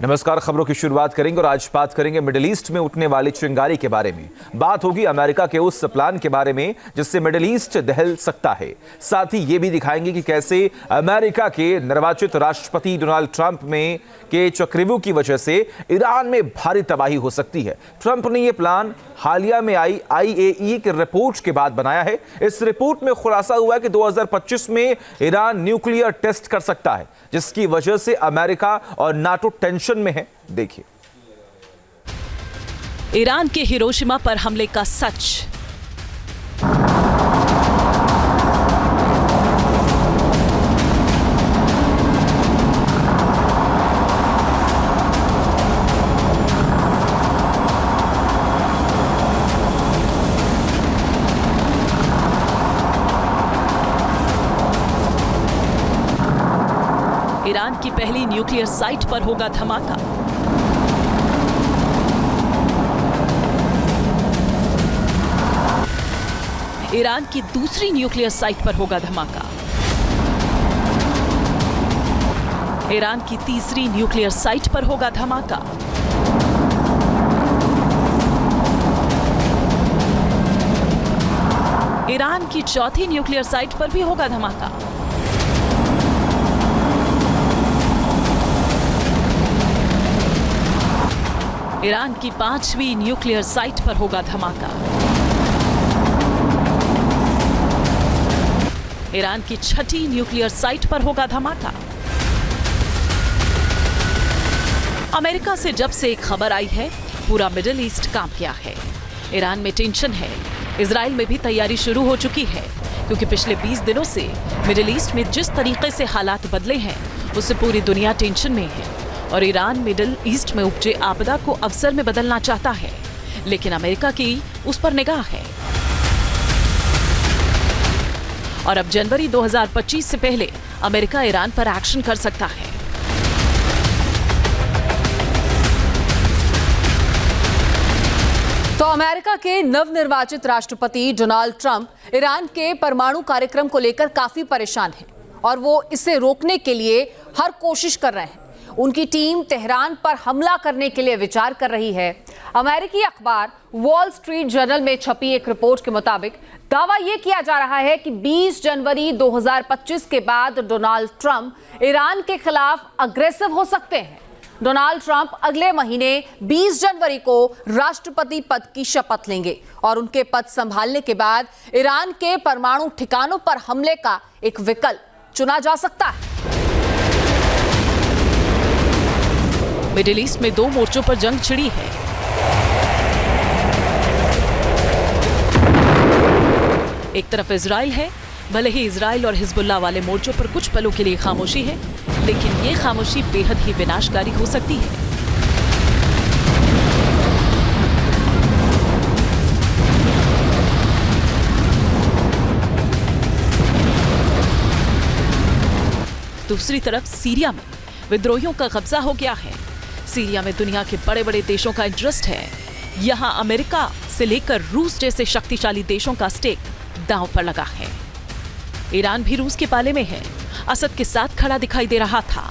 नमस्कार। खबरों की शुरुआत करेंगे और आज बात करेंगे मिडिल ईस्ट में उठने वाली चिंगारी के बारे में। बात होगी अमेरिका के उस प्लान के बारे में जिससे मिडिल ईस्ट दहल सकता है। साथ ही ये भी दिखाएंगे कि कैसे अमेरिका के निर्वाचित राष्ट्रपति डोनाल्ड ट्रंप के चक्रव्यूह की वजह से ईरान में भारी तबाही हो सकती है। ट्रंप ने यह प्लान हालिया में आई IAEA की रिपोर्ट के बाद बनाया है। इस रिपोर्ट में खुलासा हुआ है कि 2025 में ईरान न्यूक्लियर टेस्ट कर सकता है, जिसकी वजह से अमेरिका और नाटो टेंशन में है। देखिए, ईरान के हिरोशिमा पर हमले का सच। ईरान की पहली न्यूक्लियर साइट पर होगा धमाका। ईरान की दूसरी न्यूक्लियर साइट पर होगा धमाका। ईरान की तीसरी न्यूक्लियर साइट पर होगा धमाका। ईरान की चौथी न्यूक्लियर साइट पर भी होगा धमाका। ईरान की पांचवी न्यूक्लियर साइट पर होगा धमाका। ईरान की छठी न्यूक्लियर साइट पर होगा धमाका। अमेरिका से जब से एक खबर आई है, पूरा मिडिल ईस्ट कांप गया है। ईरान में टेंशन है। इजराइल में भी तैयारी शुरू हो चुकी है, क्योंकि पिछले 20 दिनों से मिडिल ईस्ट में जिस तरीके से हालात बदले हैं, उससे पूरी दुनिया टेंशन में है। और ईरान मिडिल ईस्ट में उपजे आपदा को अवसर में बदलना चाहता है, लेकिन अमेरिका की उस पर निगाह है। और अब जनवरी 2025 से पहले अमेरिका ईरान पर एक्शन कर सकता है। तो अमेरिका के नवनिर्वाचित राष्ट्रपति डोनाल्ड ट्रंप ईरान के परमाणु कार्यक्रम को लेकर काफी परेशान हैं और वो इसे रोकने के लिए हर कोशिश कर रहे हैं। उनकी टीम तेहरान पर हमला करने के लिए विचार कर रही है। अमेरिकी अखबार वॉल स्ट्रीट जर्नल में छपी एक रिपोर्ट के मुताबिक दावा यह किया जा रहा है कि 20 जनवरी 2025 के बाद डोनाल्ड ट्रंप ईरान के खिलाफ अग्रेसिव हो सकते हैं। डोनाल्ड ट्रंप अगले महीने 20 जनवरी को राष्ट्रपति पद की शपथ लेंगे और उनके पद संभालने के बाद ईरान के परमाणु ठिकानों पर हमले का एक विकल्प चुना जा सकता है। मिडिल ईस्ट में दो मोर्चों पर जंग छिड़ी है। एक तरफ इजराइल है। भले ही इजराइल और हिजबुल्लाह वाले मोर्चों पर कुछ पलों के लिए खामोशी है, लेकिन ये खामोशी बेहद ही विनाशकारी हो सकती है। दूसरी तरफ सीरिया में विद्रोहियों का कब्जा हो गया है। सीरिया में दुनिया के बड़े बड़े देशों का इंटरेस्ट है। यहां अमेरिका से लेकर रूस जैसे शक्तिशाली देशों का स्टेक दांव पर लगा है। ईरान भी रूस के पाले में है। असद के साथ खड़ा दिखाई दे रहा था,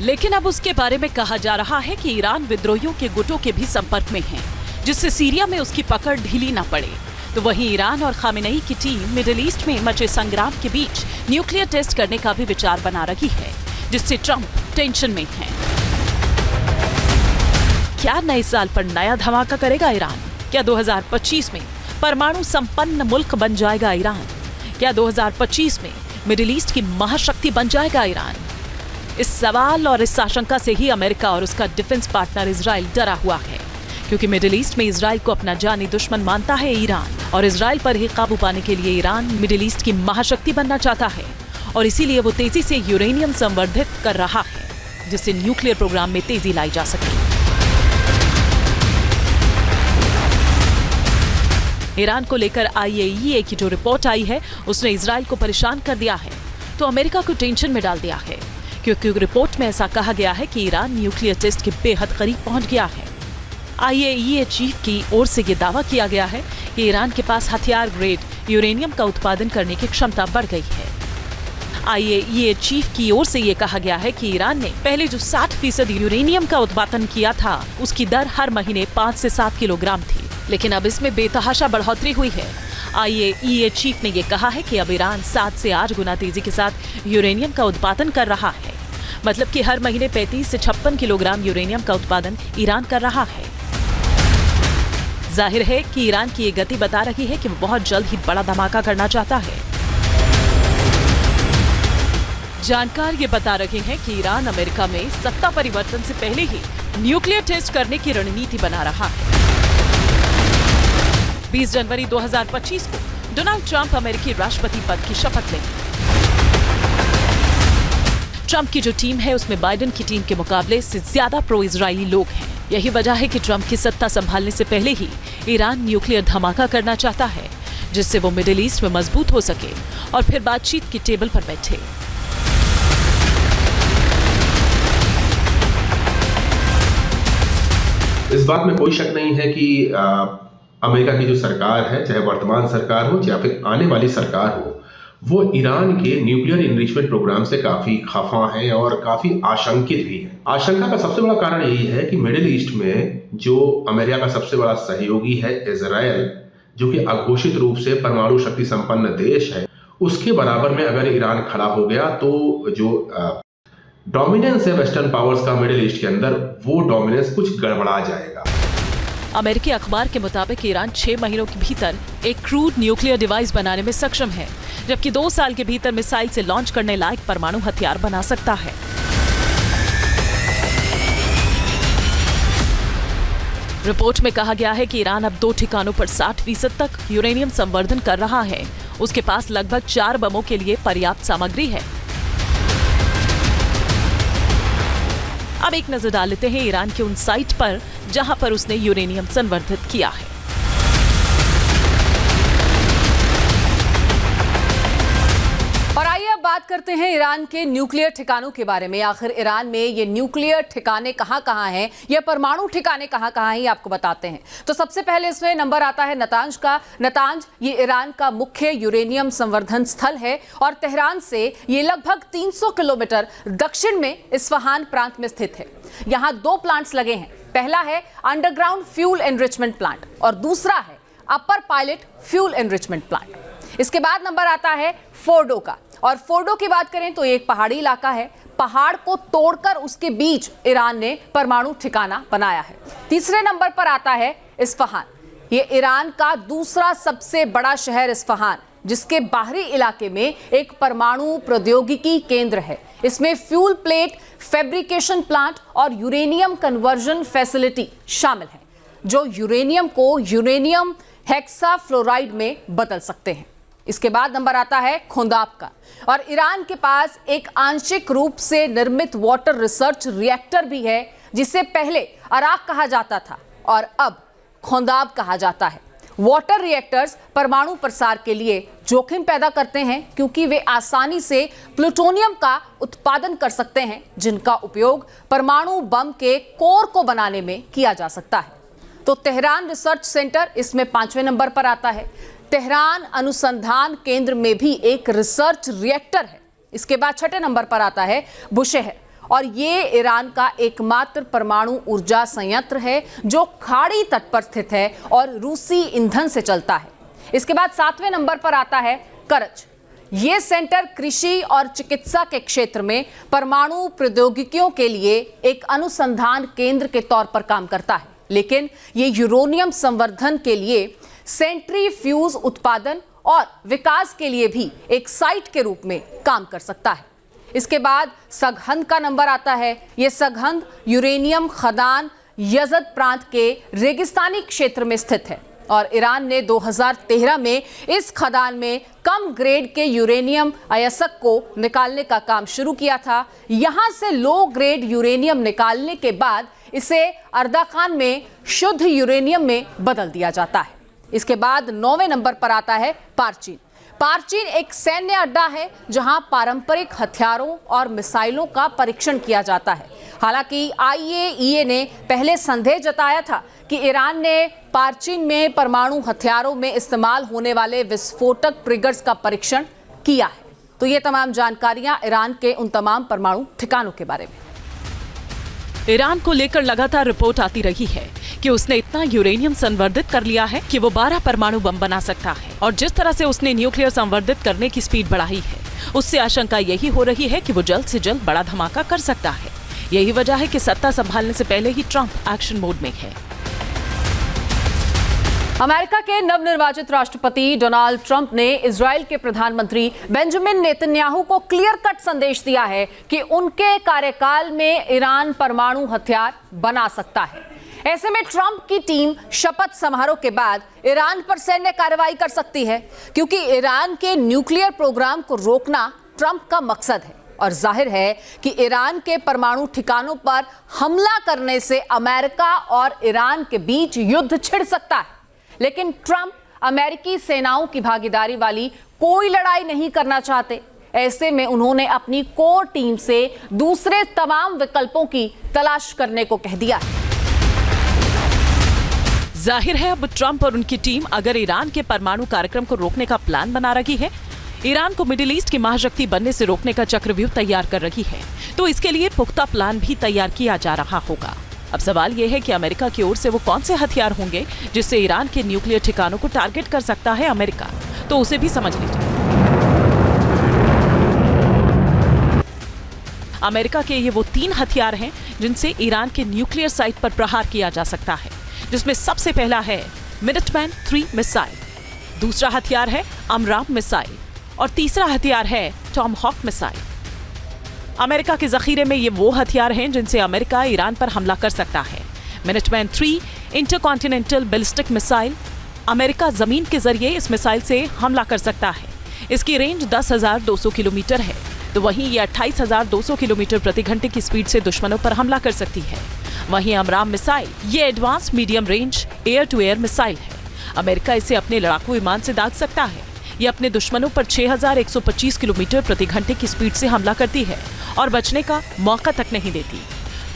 लेकिन अब उसके बारे में कहा जा रहा है कि ईरान विद्रोहियों के गुटों के भी संपर्क में है, जिससे सीरिया में उसकी पकड़ ढीली न पड़े। तो वहीं ईरान और खामेनेई की टीम मिडिल ईस्ट में मचे संग्राम के बीच न्यूक्लियर टेस्ट करने का भी विचार बना रही है, जिससे ट्रंप टेंशन में है। क्या नए साल पर नया धमाका करेगा ईरान? क्या 2025 में परमाणु संपन्न मुल्क बन जाएगा ईरान? क्या 2025 में मिडिल ईस्ट की महाशक्ति बन जाएगा ईरान? इस सवाल और इस आशंका से ही अमेरिका और उसका डिफेंस पार्टनर इजराइल डरा हुआ है, क्योंकि मिडिल ईस्ट में इजराइल को अपना जानी दुश्मन मानता है ईरान, और इजराइल पर ही काबू पाने के लिए ईरान मिडिल ईस्ट की महाशक्ति बनना चाहता है, और इसीलिए वो तेजी से यूरेनियम संवर्धित कर रहा है, जिससे न्यूक्लियर प्रोग्राम में तेजी लाई जा सके। ईरान को लेकर IAEA की जो रिपोर्ट आई है, उसने इजराइल को परेशान कर दिया है, तो अमेरिका को टेंशन में डाल दिया है, क्योंकि रिपोर्ट में ऐसा कहा गया है कि ईरान न्यूक्लियर टेस्ट के बेहद करीब पहुंच गया है। IAEA चीफ की ओर से यह दावा किया गया है कि ईरान के पास हथियार ग्रेड यूरेनियम का उत्पादन करने की क्षमता बढ़ गई है। IAEA चीफ की ओर से ये कहा गया है कि ईरान ने पहले जो 60% यूरेनियम का उत्पादन किया था उसकी दर हर महीने 5 से 7 किलोग्राम थी, लेकिन अब इसमें बेतहाशा बढ़ोतरी हुई है। IAEA चीफ ने ये कहा है कि अब ईरान 7 से 8 गुना तेजी के साथ यूरेनियम का उत्पादन कर रहा है। मतलब कि हर महीने 35 से 56 किलोग्राम यूरेनियम का उत्पादन ईरान कर रहा है। जाहिर है कि ईरान की ये गति बता रही है कि वो बहुत जल्द ही बड़ा धमाका करना चाहता है। जानकार ये बता रहे हैं कि ईरान अमेरिका में सत्ता परिवर्तन से पहले ही न्यूक्लियर टेस्ट करने की रणनीति बना रहा है। 20 जनवरी 2025 को डोनाल्ड ट्रंप अमेरिकी राष्ट्रपति पद की शपथ लेंगे। ट्रंप की जो टीम है उसमें बाइडेन की टीम के मुकाबले से ज्यादा प्रो इजरायली लोग हैं। यही वजह है कि ट्रंप की सत्ता संभालने से पहले ही ईरान न्यूक्लियर धमाका करना चाहता है, जिससे वो मिडिल ईस्ट में मजबूत हो सके और फिर बातचीत की टेबल पर बैठे। इस बात में कोई शक नहीं है कि अमेरिका की जो सरकार है, चाहे वर्तमान सरकार हो या फिर आने वाली सरकार हो, वो ईरान के न्यूक्लियर इनरिचमेंट प्रोग्राम से काफी खफा है और काफी आशंकित भी है। आशंका का सबसे बड़ा कारण यही है कि मिडिल ईस्ट में जो अमेरिका का सबसे बड़ा सहयोगी है इजराइल, जो कि अघोषित रूप से परमाणु शक्ति संपन्न देश है, उसके बराबर में अगर ईरान खड़ा हो गया तो जो डोमिनेंस है वेस्टर्न पावर्स का मिडिल ईस्ट के अंदर, वो डोमिनेंस कुछ गड़बड़ा जाएगा। अमेरिकी अखबार के मुताबिक ईरान 6 महीनों के भीतर एक क्रूड न्यूक्लियर डिवाइस बनाने में सक्षम है, जबकि 2 साल के भीतर मिसाइल से लॉन्च करने लायक परमाणु हथियार बना सकता है। रिपोर्ट में कहा गया है कि ईरान अब 2 ठिकानों पर 60% तक यूरेनियम संवर्धन कर रहा है। उसके पास लगभग 4 बमों के लिए पर्याप्त सामग्री है। अब एक नजर डाल लेते हैं ईरान के उन साइट पर जहां पर उसने यूरेनियम संवर्धित किया है। और आइए अब बात करते हैं ईरान के न्यूक्लियर ठिकानों के बारे में। आखिर ईरान में ये न्यूक्लियर ठिकाने कहां-कहां हैं, ये परमाणु ठिकाने कहां-कहां हैं, ये आपको बताते हैं। तो सबसे पहले इसमें नंबर आता है नतांज का। नतांज ये ईरान का मुख्य यूरेनियम संवर्धन स्थल है और तेहरान से ये लगभग 300 किलोमीटर दक्षिण में इस्फहान प्रांत में स्थित है। यहाँ 2 प्लांट्स लगे हैं। पहला है अंडरग्राउंड फ्यूल एनरिचमेंट प्लांट और दूसरा है अपर पायलट फ्यूल एनरिचमेंट प्लांट। इसके बाद नंबर आता है फोर्डो का, और फोर्डो की बात करें तो एक पहाड़ी इलाका है। पहाड़ को तोड़कर उसके बीच ईरान ने परमाणु ठिकाना बनाया है। तीसरे नंबर पर आता है इस्फहान। ये ईरान का दूसरा सबसे बड़ा शहर इस्फहान, जिसके बाहरी इलाके में एक परमाणु प्रौद्योगिकी केंद्र है। इसमें फ्यूल प्लेट फैब्रिकेशन प्लांट और यूरेनियम कन्वर्जन फैसिलिटी शामिल है, जो यूरेनियम को यूरेनियम हेक्साफ्लोराइड में बदल सकते हैं। इसके बाद नंबर आता है खोंदाब का, और ईरान के पास एक आंशिक रूप से निर्मित वाटर रिसर्च रिएक्टर भी है, जिसे पहले अराक कहा जाता था और अब खोंदाब कहा जाता है। वाटर रिएक्टर्स परमाणु प्रसार के लिए जोखिम पैदा करते हैं, क्योंकि वे आसानी से प्लूटोनियम का उत्पादन कर सकते हैं, जिनका उपयोग परमाणु बम के कोर को बनाने में किया जा सकता है। तो तेहरान रिसर्च सेंटर इसमें 5वें नंबर पर आता है। तेहरान अनुसंधान केंद्र में भी एक रिसर्च रिएक्टर है। इसके बाद 6ठे नंबर पर आता है बुशेहर, और ये ईरान का एकमात्र परमाणु ऊर्जा संयंत्र है जो खाड़ी तट पर स्थित है और रूसी ईंधन से चलता है। इसके बाद 7वें नंबर पर आता है करज। ये सेंटर कृषि और चिकित्सा के क्षेत्र में परमाणु प्रौद्योगिकियों के लिए एक अनुसंधान केंद्र के तौर पर काम करता है, लेकिन ये यूरेनियम संवर्धन के लिए सेंट्रीफ्यूज उत्पादन और विकास के लिए भी एक साइट के रूप में काम कर सकता है। इसके बाद सगहंद का नंबर आता है। यह सगहंद यूरेनियम खदान यजद प्रांत के रेगिस्तानी क्षेत्र में स्थित है और ईरान ने 2013 में इस खदान में कम ग्रेड के यूरेनियम अयस्क को निकालने का काम शुरू किया था। यहां से लो ग्रेड यूरेनियम निकालने के बाद इसे अर्दाखान में शुद्ध यूरेनियम में बदल दिया जाता है। इसके बाद 9वें नंबर पर आता है पारचीन। पारचीन एक सैन्य अड्डा है जहां पारंपरिक हथियारों और मिसाइलों का परीक्षण किया जाता है। हालांकि IAEA ने पहले संदेह जताया था कि ईरान ने पारचीन में परमाणु हथियारों में इस्तेमाल होने वाले विस्फोटक ट्रिगर्स का परीक्षण किया है। तो ये तमाम जानकारियां ईरान के उन तमाम परमाणु ठिकानों के बारे में। ईरान को लेकर लगातार रिपोर्ट आती रही है कि उसने इतना यूरेनियम संवर्धित कर लिया है कि वो 12 परमाणु बम बना सकता है। और जिस तरह से उसने न्यूक्लियर संवर्धित करने की स्पीड बढ़ाई है, उससे आशंका यही हो रही है कि वो जल्द से जल्द बड़ा धमाका कर सकता है। यही वजह है कि सत्ता संभालने से पहले ही ट्रंप एक्शन मोड में है। अमेरिका के नवनिर्वाचित राष्ट्रपति डोनाल्ड ट्रंप ने इजराइल के प्रधानमंत्री बेंजामिन नेतन्याहू को क्लियर कट संदेश दिया है कि उनके कार्यकाल में ईरान परमाणु हथियार बना सकता है। ऐसे में ट्रंप की टीम शपथ समारोह के बाद ईरान पर सैन्य कार्रवाई कर सकती है, क्योंकि ईरान के न्यूक्लियर प्रोग्राम को रोकना ट्रंप का मकसद है। और जाहिर है कि ईरान के परमाणु ठिकानों पर हमला करने से अमेरिका और ईरान के बीच युद्ध छिड़ सकता है। लेकिन ट्रंप अमेरिकी सेनाओं की भागीदारी वाली कोई लड़ाई नहीं करना चाहते। ऐसे में उन्होंने अपनी कोर टीम से दूसरे तमाम विकल्पों की तलाश करने को कह दिया। जाहिर है अब ट्रंप और उनकी टीम अगर ईरान के परमाणु कार्यक्रम को रोकने का प्लान बना रही है, ईरान को मिडिल ईस्ट की महाशक्ति बनने से रोकने का चक्रव्यूह तैयार कर रही है, तो इसके लिए पुख्ता प्लान भी तैयार किया जा रहा होगा। अब सवाल यह है कि अमेरिका की ओर से वो कौन से हथियार होंगे जिससे ईरान के न्यूक्लियर ठिकानों को टारगेट कर सकता है अमेरिका, तो उसे भी समझ लीजिए। अमेरिका के ये वो 3 हथियार हैं जिनसे ईरान के न्यूक्लियर साइट पर प्रहार किया जा सकता है, जिसमें सबसे पहला है मिनटमैन 3 मिसाइल, दूसरा हथियार है अमराम मिसाइल और तीसरा हथियार है टॉमहॉक मिसाइल। अमेरिका के जखीरे में ये वो हथियार हैं जिनसे अमेरिका ईरान पर हमला कर सकता है। Minuteman 3 intercontinental ballistic missile, America जमीन के जरिए इस मिसाइल से हमला कर सकता है। इसकी रेंज 10,200 किलोमीटर है, तो वहीं ये 28,200 किलोमीटर प्रति घंटे की स्पीड से दुश्मनों पर हमला कर सकती है। वहीं अमराम मिसाइल ये advance medium range air to air missile है। अमेरिका इसे अपने लड़ाकू विमान से दाग सकता है। ये अपने दुश्मनों पर 6,125 किलोमीटर प्रति घंटे की स्पीड से हमला करती है और बचने का मौका तक नहीं देती।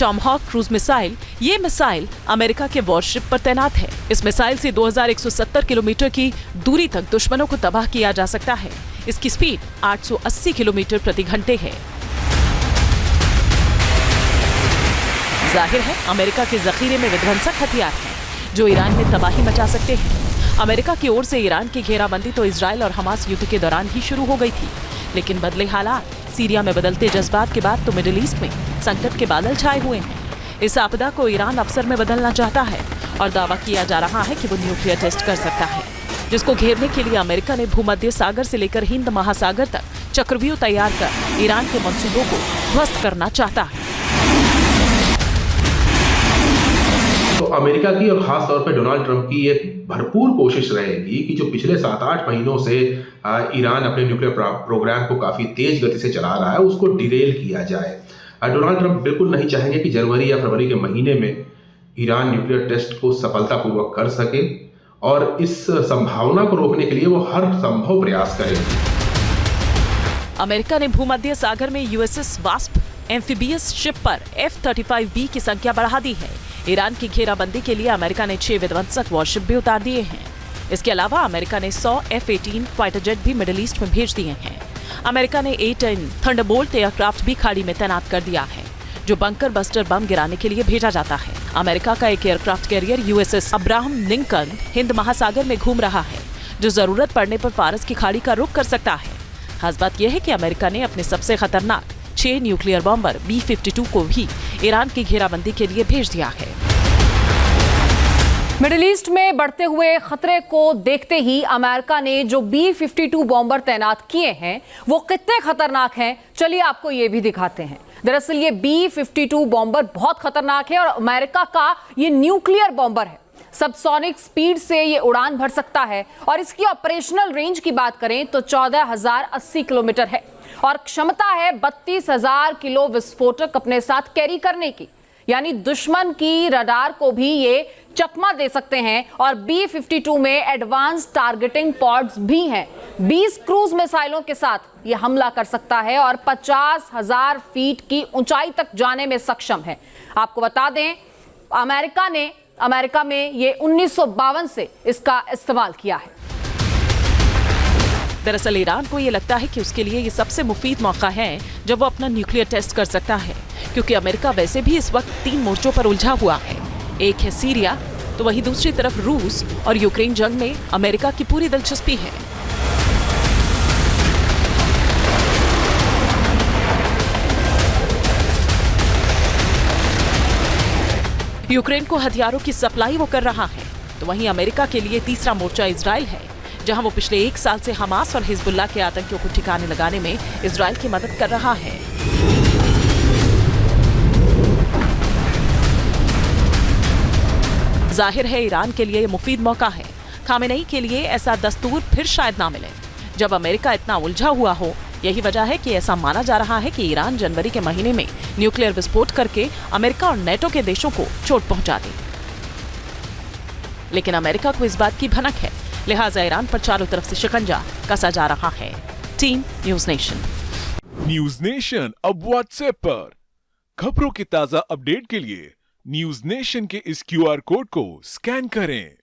टॉमहॉक क्रूज मिसाइल ये मिसाइल अमेरिका के वॉरशिप पर तैनात है। इस मिसाइल से 2,170 किलोमीटर की दूरी तक दुश्मनों को तबाह किया जा सकता है। इसकी स्पीड 880 किलोमीटर प्रति घंटे है। जाहिर है अमेरिका के जखीरे में विध्वंसक हथियार हैं जो ईरान में तबाही मचा सकते हैं। अमेरिका की ओर से ईरान की घेराबंदी तो इजराइल और हमास युद्ध के दौरान ही शुरू हो गई थी, लेकिन बदले हालात, सीरिया में बदलते जज्बात के बाद तो मिडिल ईस्ट में संकट के बादल छाए हुए हैं। इस आपदा को ईरान अवसर में बदलना चाहता है और दावा किया जा रहा है कि वो न्यूक्लियर टेस्ट कर सकता है, जिसको घेरने के लिए अमेरिका ने भूमध्य सागर से लेकर हिंद महासागर तक चक्रव्यूह तैयार कर ईरान के मंसूबों को ध्वस्त करना चाहता है। तो अमेरिका की और खास तौर पे डोनाल्ड ट्रंप की ये भरपूर कोशिश रहेगी कि जो पिछले 7-8 महीनों से ईरान अपने न्यूक्लियर प्रोग्राम को काफ़ी तेज गति से चला रहा है, उसको डिरेल किया जाए। डोनाल्ड ट्रंप बिल्कुल नहीं चाहेंगे कि जनवरी या फरवरी के महीने में ईरान न्यूक्लियर टेस्ट को सफलतापूर्वक कर सके, और इस संभावना को रोकने के लिए वो हर संभव प्रयास करेंगे। अमेरिका ने भूमध्य सागर में यूएसएस वास्प एम्फीबियस शिप पर F-35B की संख्या बढ़ा दी है। ईरान की घेराबंदी के लिए अमेरिका ने 6 विध्वंसक वॉरशिप भी उतार दिए हैं। इसके अलावा अमेरिका ने 100 F-18 फाइटर जेट भी मिडिल ईस्ट में भेज दिए हैं। अमेरिका ने A-10 थंडरबोल्ट एयरक्राफ्ट भी खाड़ी में तैनात कर दिया है, जो बंकर बस्टर बम गिराने के लिए भेजा जाता है। अमेरिका का एक aircraft carrier USS Abraham Lincoln Hind महासागर में घूम रहा है, जो जरूरत पड़ने पर फारस की खाड़ी का रुख कर सकता है। खास बात यह है कि अमेरिका ने अपने सबसे खतरनाक 6 न्यूक्लियर बॉम्बर B-52 को भी ईरान की घेराबंदी के लिए भेज दिया है। मिडिल ईस्ट में बढ़ते हुए खतरे को देखते ही अमेरिका ने जो B-52 बॉम्बर तैनात किए हैं वो कितने खतरनाक हैं, चलिए आपको ये भी दिखाते हैं। दरअसल ये B-52 बॉम्बर बहुत खतरनाक है और अमेरिका का ये न्यूक्लियर बॉम्बर है। सबसोनिक स्पीड से ये उड़ान भर सकता है और इसकी ऑपरेशनल रेंज की बात करें तो 14,080 किलोमीटर है और क्षमता है 32,000 किलो विस्फोटक अपने साथ कैरी करने की, यानी दुश्मन की रडार को भी ये चकमा दे सकते हैं। और B-52 में एडवांस टारगेटिंग पॉड्स भी हैं। 20 क्रूज मिसाइलों के साथ ये हमला कर सकता है और 50,000 फीट की ऊंचाई तक जाने में सक्षम है। आपको बता दें अमेरिका में ये 1952 से इसका इस्तेमाल किया है। दरअसल ईरान को ये लगता है कि उसके लिए ये सबसे मुफीद मौका है जब वो अपना न्यूक्लियर टेस्ट कर सकता है, क्योंकि अमेरिका वैसे भी इस वक्त 3 मोर्चों पर उलझा हुआ है। एक है सीरिया, तो वहीं दूसरी तरफ रूस और यूक्रेन जंग में अमेरिका की पूरी दिलचस्पी है। यूक्रेन को हथियारों की सप्लाई वो कर रहा है, तो वहीं अमेरिका के लिए तीसरा मोर्चा इजराइल है, जहां वो पिछले 1 साल से हमास और हिजबुल्लाह के आतंकियों को ठिकाने लगाने में इजराइल की मदद कर रहा है। जाहिर है ईरान के लिए ये मुफीद मौका है। खामेनेई के लिए ऐसा दस्तूर फिर शायद ना मिले। जब अमेरिका इतना उलझा हुआ हो, यही वजह है कि ऐसा माना जा रहा है कि ईरान जनवरी के महीने में न्यूक्लियर विस्फोट करके अमेरिका और नेटो के देशों को चोट पहुंचा दे। लेकिन अमेरिका को इस बात की भनक है, लिहाजा ईरान पर चारों तरफ से शिकंजा कसा जा रहा है। Team news nation. News nation अब व्हाट्सएप पर खबरों की ताजा अपडेट के लिए न्यूज नेशन के इस QR कोड को स्कैन करें।